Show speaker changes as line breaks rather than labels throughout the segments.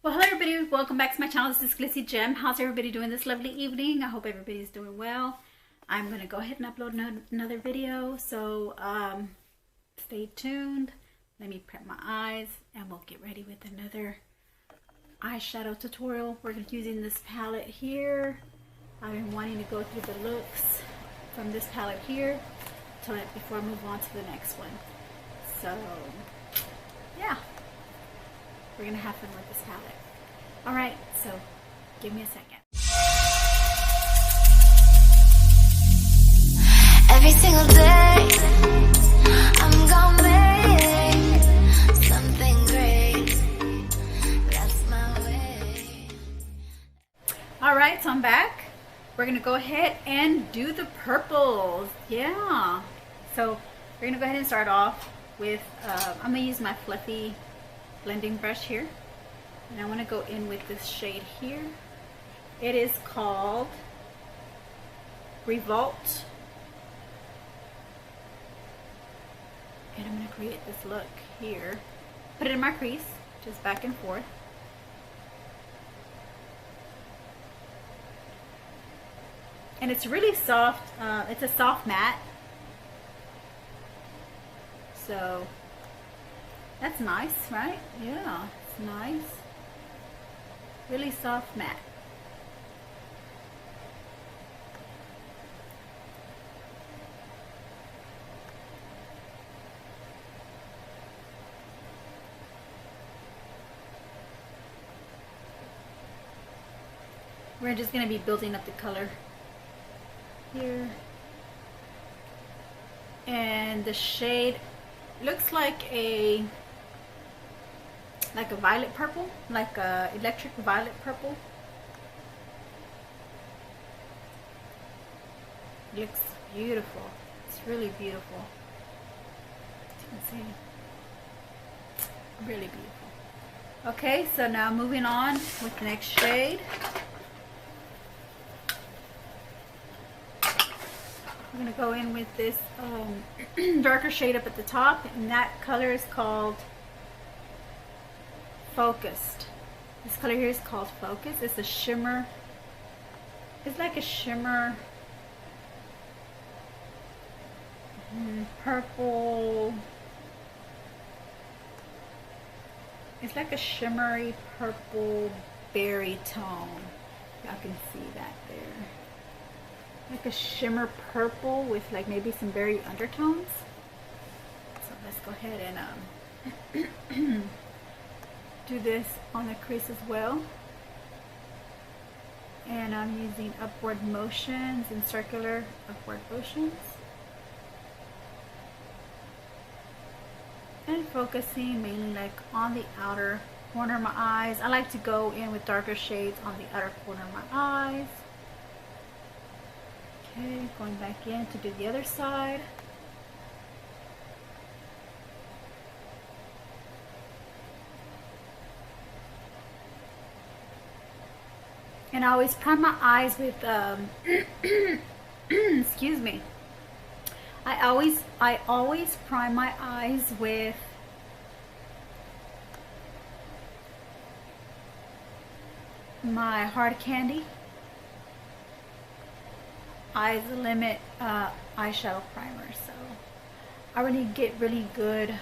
Well, hello everybody, welcome back to my channel. This is Glitzzy Gem. How's everybody doing this lovely evening? I hope everybody's doing well. I'm going to go ahead and upload another video, so stay tuned. Let me prep my eyes and we'll get ready with another eyeshadow tutorial. We're using this palette here. I've been wanting to go through the looks from this palette here before I move on to the next one. So, yeah. We're going to have fun with this palette. Alright, so give me a second.
Every single day, I'm gonna make something great. That's my way.
Alright, so I'm back. We're going to go ahead and do the purples. Yeah. So we're going to go ahead and start off with, I'm going to use my fluffy blending brush here, and I want to go in with this shade here. It is called Revolt, and I'm going to create this look here, put it in my crease, just back and forth. And it's really soft. It's a soft matte, so that's nice, right? Yeah, it's nice. Really soft matte. We're just going to be building up the color here. And the shade looks like a violet purple, like a electric violet purple. It looks beautiful. It's really beautiful. As you can see, really beautiful. Okay, so now moving on with the next shade. I'm gonna go in with this darker shade up at the top, and that color is called Focused. This color here is called Focus. It's a shimmer. It's like a shimmer purple. It's like a shimmery purple berry tone. Y'all can see that there. Like a shimmer purple with like maybe some berry undertones. So let's go ahead and do this on the crease as well. And I'm using upward motions and circular upward motions. And focusing mainly like on the outer corner of my eyes. I like to go in with darker shades on the outer corner of my eyes. Okay, going back in to do the other side. And I always prime my eyes with, excuse me. I always prime my eyes with my hard candy Eyes Limit eyeshadow primer. So I really get really good.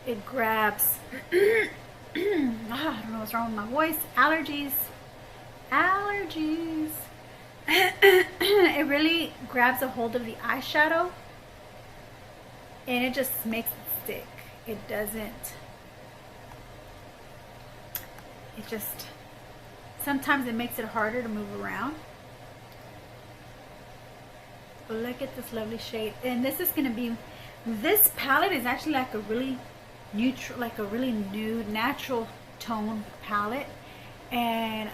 It grabs. I don't know what's wrong with my voice. Allergies. It really grabs a hold of the eyeshadow and it just makes it stick. It doesn't. It just, sometimes it makes it harder to move around. But look at this lovely shade. And this is going to be, this palette is actually like a really neutral, like a really nude, natural tone palette. And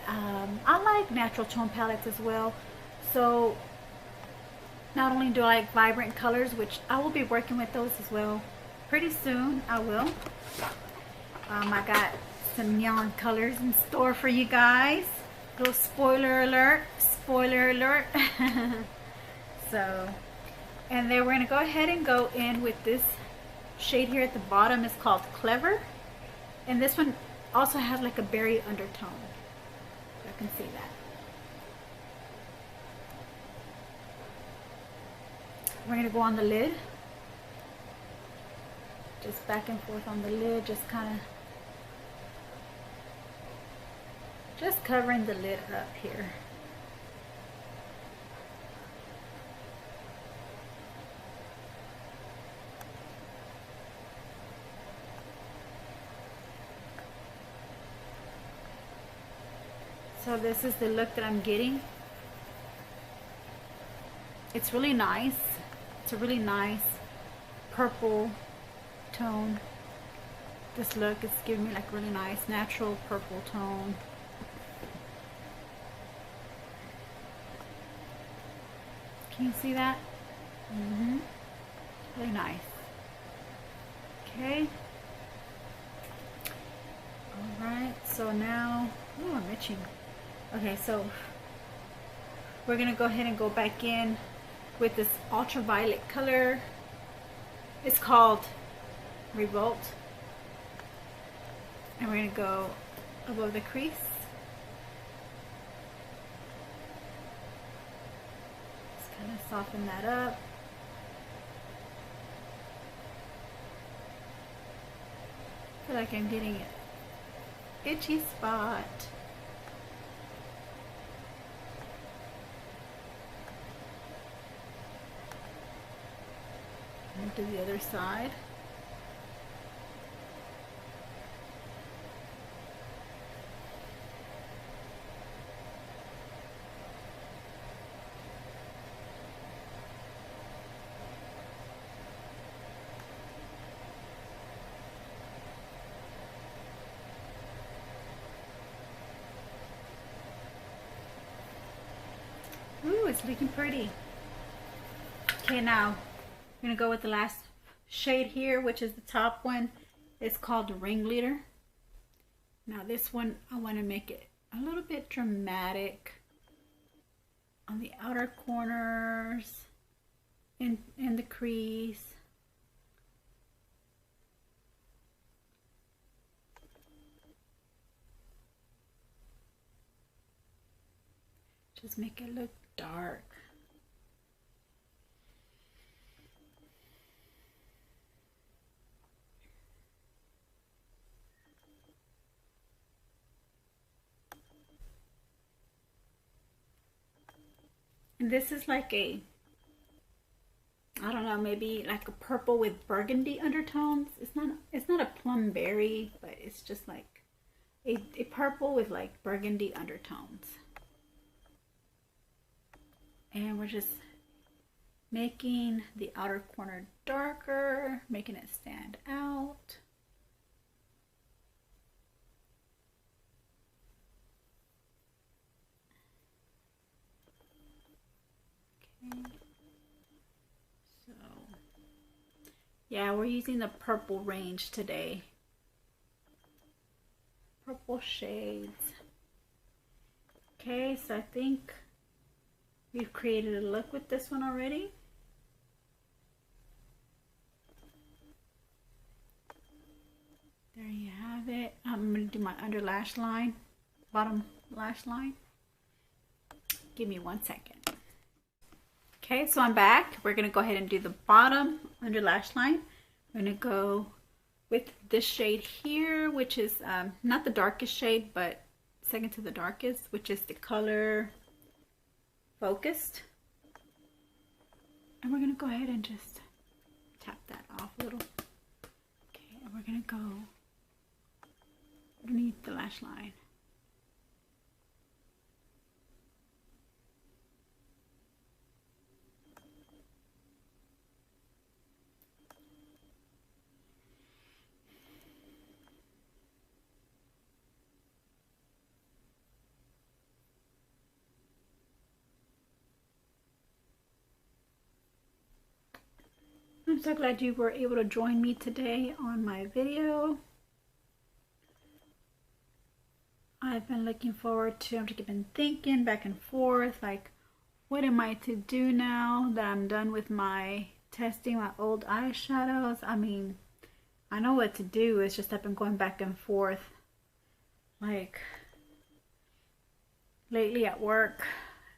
I like natural tone palettes as well. So not only do I like vibrant colors, which I will be working with those as well pretty soon. I will. I got some neon colors in store for you guys. Little spoiler alert. Spoiler alert. So, and then we're going to go ahead and go in with this shade here at the bottom. Is called Clever. And this one also has like a berry undertone. I can see that. We're going to go on the lid. Just back and forth on the lid, just kind of just covering the lid up here. So this is the look that I'm getting. It's really nice. It's a really nice purple tone. This look is giving me like really nice natural purple tone. Can you see that? Really nice. Okay. Alright, so now, oh, I'm itching. Okay, so we're gonna go ahead and go back in with this ultraviolet color. It's called Revolt. And we're gonna go above the crease. Just kind of soften that up. I feel like I'm getting an itchy spot. And do the other side. Ooh, it's looking pretty. Okay, now I'm gonna go with the last shade here, which is the top one. It's called the Ringleader. Now this one, I want to make it a little bit dramatic on the outer corners, in the crease. Just make it look dark. And this is like a, I don't know, maybe like a purple with burgundy undertones. It's not a plum berry, but it's just like a purple with like burgundy undertones. And we're just making the outer corner darker, making it stand out. Okay. So, yeah, we're using the purple range today. Purple shades. Okay, so I think we've created a look with this one already. There you have it. I'm going to do my under lash line, bottom lash line. Give me 1 second. Okay, so I'm back. We're going to go ahead and do the bottom under lash line. I'm going to go with this shade here, which is not the darkest shade, but second to the darkest, which is the color Focused. And we're going to go ahead and just tap that off a little. Okay, and we're going to go underneath the lash line. I'm so glad you were able to join me today on my video. I've been looking forward to, I've been thinking back and forth, like, what am I to do now that I'm done with my testing my old eyeshadows? I mean, I know what to do. It's just I've been going back and forth like lately at work,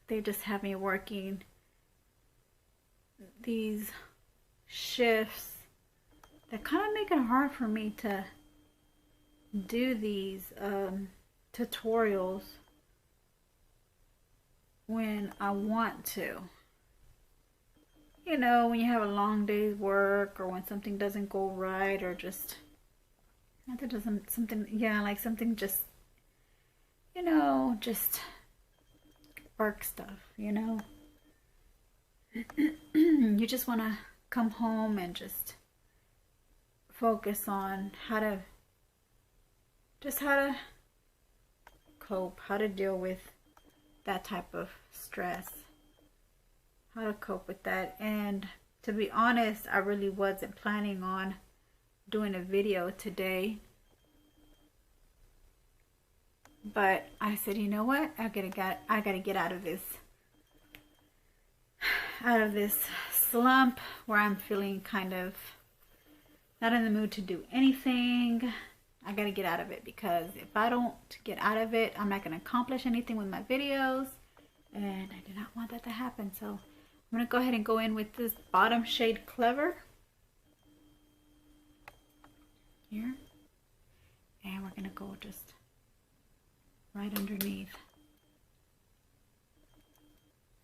they just have me working these shifts that kind of make it hard for me to do these tutorials when I want to. You know, when you have a long day's work, or when something doesn't go right, or just something, yeah, like something just, you know, just work stuff, you know. You just want to come home and just focus on how to cope, how to deal with that type of stress, how to cope with that. And to be honest, I really wasn't planning on doing a video today, but I said, you know what, I gotta get out of this slump where I'm feeling kind of not in the mood to do anything. I gotta get out of it, because if I don't get out of it, I'm not gonna accomplish anything with my videos, and I do not want that to happen. So I'm gonna go ahead and go in with this bottom shade Clever here, and we're gonna go just right underneath,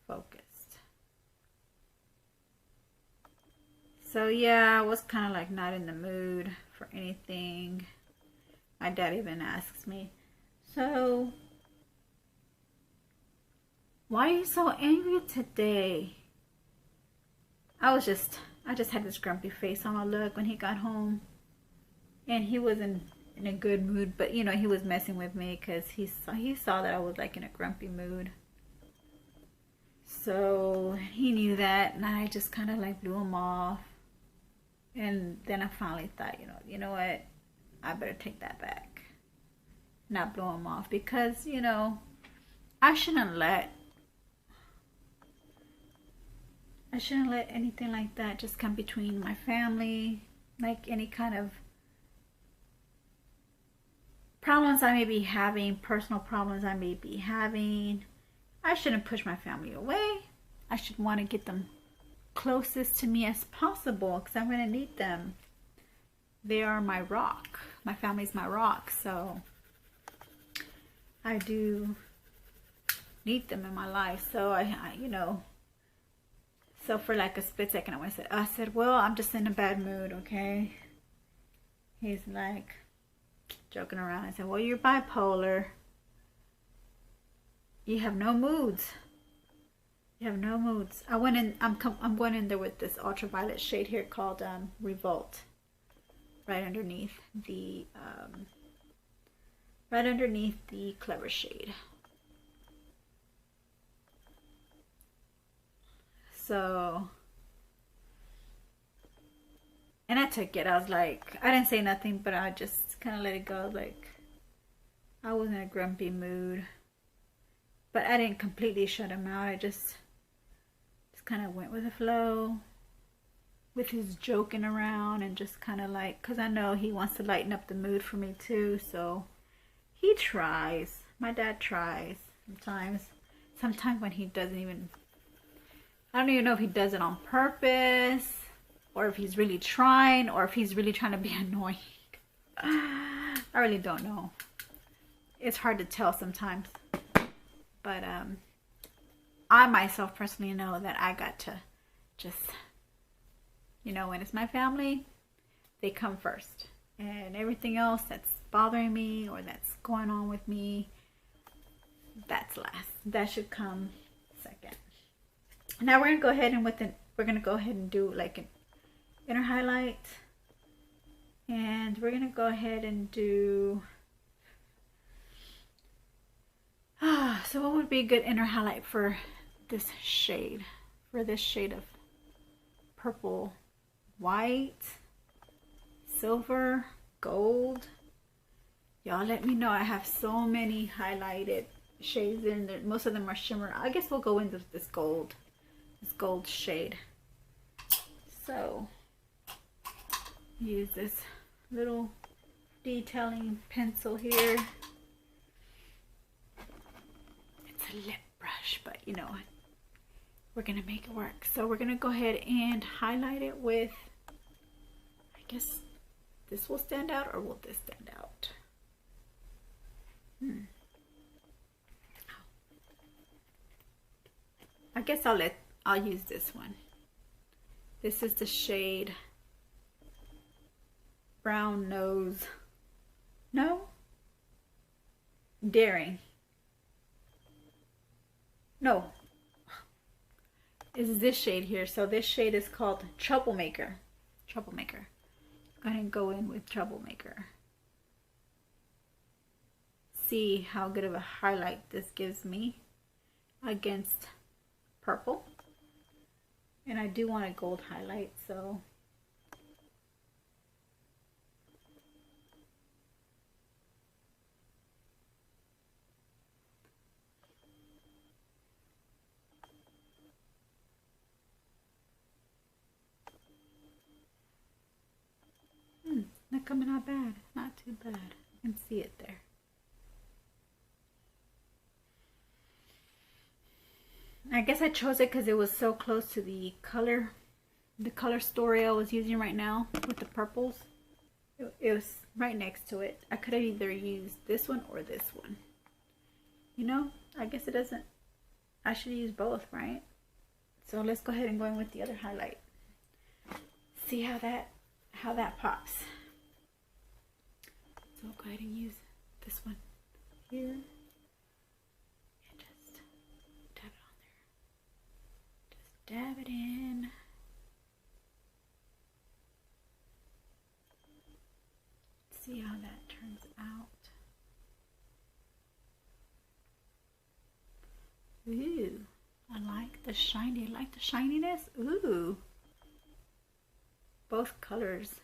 focused. So yeah, I was kind of like not in the mood for anything. My dad even asks me, so why are you so angry today? I just had this grumpy face on my look when he got home, and he wasn't in a good mood, but you know, he was messing with me because he saw that I was like in a grumpy mood. So he knew that, and I just kind of like blew him off. And then I finally thought, you know what, I better take that back, not blow him off, because you know, I shouldn't let anything like that just come between my family, like any kind of problems I may be having, personal problems I may be having. I shouldn't push my family away. I should want to get them closest to me as possible, because I'm going to need them. They are my rock. My family's my rock, so I do need them in my life. So I you know, so for like a split second I said, well, I'm just in a bad mood, okay? He's like joking around. I said, well, you're bipolar. You have no moods. You have no moods. I went in. I'm going in there with this ultraviolet shade here called Revolt, right underneath the Clever shade. So, and I took it. I was like, I didn't say nothing, but I just kind of let it go. Like, I was in a grumpy mood, but I didn't completely shut him out. I just kind of went with the flow with his joking around, and just kind of like, because I know he wants to lighten up the mood for me too, so he tries. My dad tries sometimes when he doesn't even, I don't even know if he does it on purpose, or if he's really trying, or if he's really trying to be annoying. I really don't know. It's hard to tell sometimes, but I myself personally know that I got to just, you know, when it's my family, they come first. And everything else that's bothering me or that's going on with me, that's last. That should come second. Now we're gonna go ahead and do like an inner highlight. And we're gonna go ahead and do so what would be a good inner highlight for this shade? For this shade of purple, white, silver, gold. Y'all let me know. I have so many highlighted shades in there. Most of them are shimmer. I guess we'll go into this gold shade. So use this little detailing pencil here a lip brush, but you know what? We're gonna make it work. So we're gonna go ahead and highlight it with, I guess this will stand out, or will this stand out? I guess I'll use this one. This is the shade Brown Nose. No? Daring. No. Is this shade here. So this shade is called Troublemaker. Troublemaker. Go ahead and go in with Troublemaker. See how good of a highlight this gives me against purple. And I do want a gold highlight, so not coming out bad. Not too bad. I can see it there. I guess I chose it because it was so close to the color story I was using right now with the purples. It was right next to it. I could have either used this one or this one. You know, I guess it doesn't, I should use both, right? So let's go ahead and go in with the other highlight. See how that pops. So I'll go ahead and use this one here. And just dab it on there. Just dab it in. See how that turns out. Ooh, I like the shiny. I like the shininess. Ooh. Both colors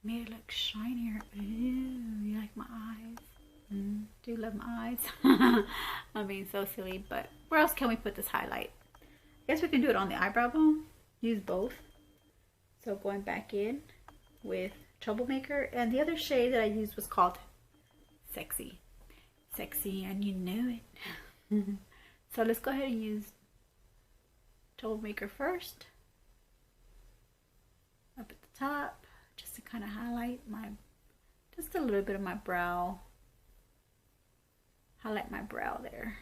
made it look shinier. Ooh, you like my eyes? Do you love my eyes? I'm being so silly, but where else can we put this highlight? I guess we can do it on the eyebrow bone. Use both. So going back in with Troublemaker, and the other shade that I used was called Sexy. Sexy, and you know it. So let's go ahead and use Troublemaker first. Up at the top, just to kind of highlight just a little bit of my brow. Highlight my brow there.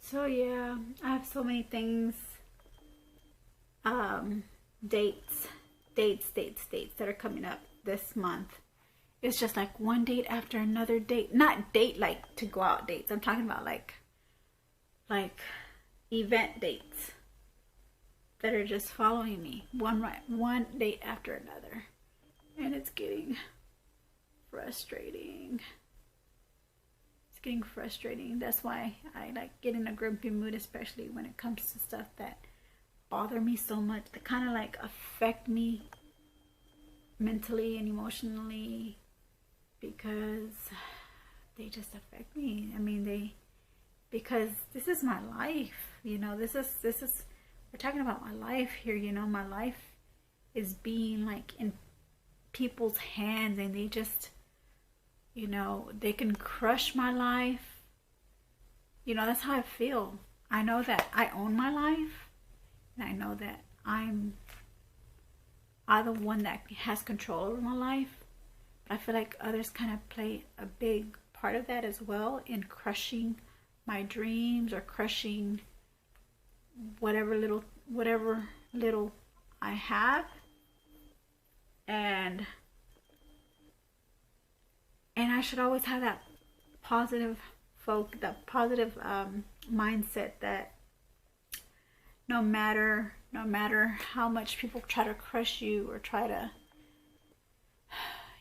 So yeah, I have so many things, dates that are coming up this month. It's just like one date after another date. Not date like to go out dates. I'm talking about like event dates that are just following me one date after another, and it's getting frustrating. It's getting frustrating. That's why I like get in a grumpy mood, especially when it comes to stuff that bother me so much, that kind of like affect me mentally and emotionally, because they just affect me. I mean, because this is my life, you know. This is we're talking about my life here, you know. My life is being like in people's hands, and they just, you know, they can crush my life. You know, that's how I feel. I know that I own my life, and I know that I'm the one that has control over my life. But I feel like others kind of play a big part of that as well, in crushing my dreams or crushing whatever little I have. And I should always have that positive mindset that no matter how much people try to crush you or try to,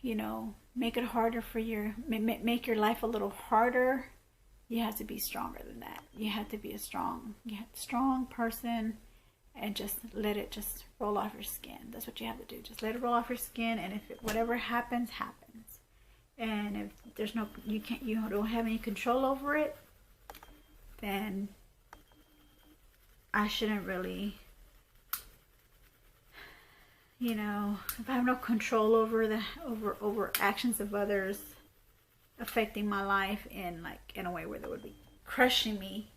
you know, make it harder for make your life a little harder, you have to be stronger than that. You have to be a strong person, and just let it just roll off your skin. That's what you have to do. Just let it roll off your skin, and if whatever happens, happens. And if there's no, you don't have any control over it, then I shouldn't really, you know, if I have no control over the over actions of others affecting my life in a way where they would be crushing me,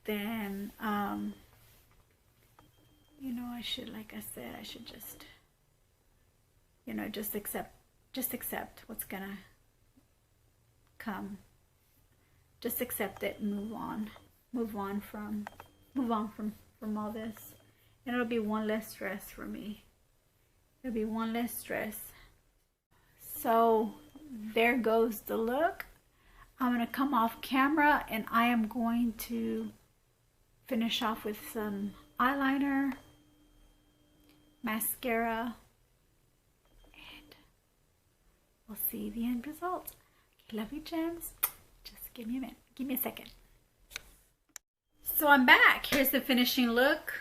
then you know, I should, like I said, I should just, you know, just accept what's gonna come. Just accept it and move on from all this, and it'll be one less stress for me. It'll be one less stress. So there goes the look. I'm gonna come off camera and I am going to finish off with some eyeliner, mascara, and we'll see the end result. Okay, love you, gems. Just give me a minute. Give me a second. So I'm back. Here's the finishing look.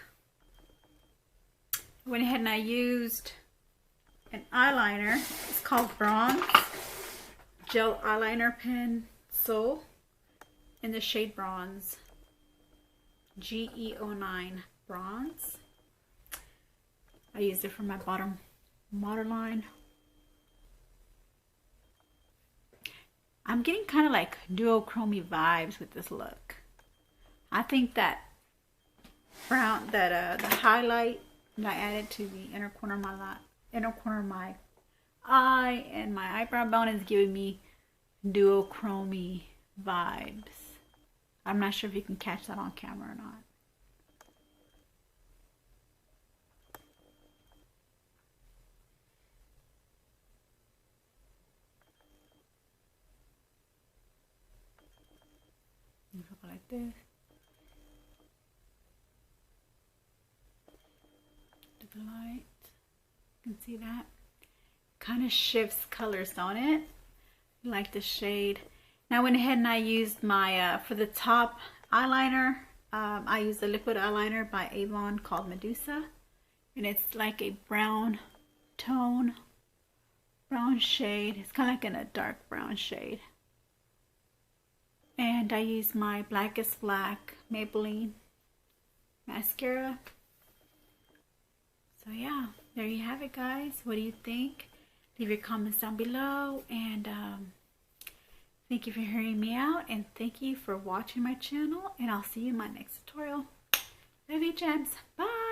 I went ahead and I used an eyeliner. It's called Bronze Gel Eyeliner Pencil in the shade Bronze. GE09 Bronze. I used it for my bottom waterline. I'm getting kind of like duochrome vibes with this look. I think that brown, the highlight that I added to the inner corner of my eye and my eyebrow bone is giving me duochrome vibes. I'm not sure if you can catch that on camera or not. Go like this. To the light. You can see that. Kind of shifts colors, don't it? Like the shade. Now I went ahead and I used my, for the top eyeliner, I used a liquid eyeliner by Avon called Medusa. And it's like a brown tone, brown shade. It's kind of like in a dark brown shade. And I used my Blackest Black Maybelline mascara. So yeah, there you have it, guys. What do you think? Leave your comments down below, and thank you for hearing me out, and thank you for watching my channel, and I'll see you in my next tutorial. Love you, gems. Bye.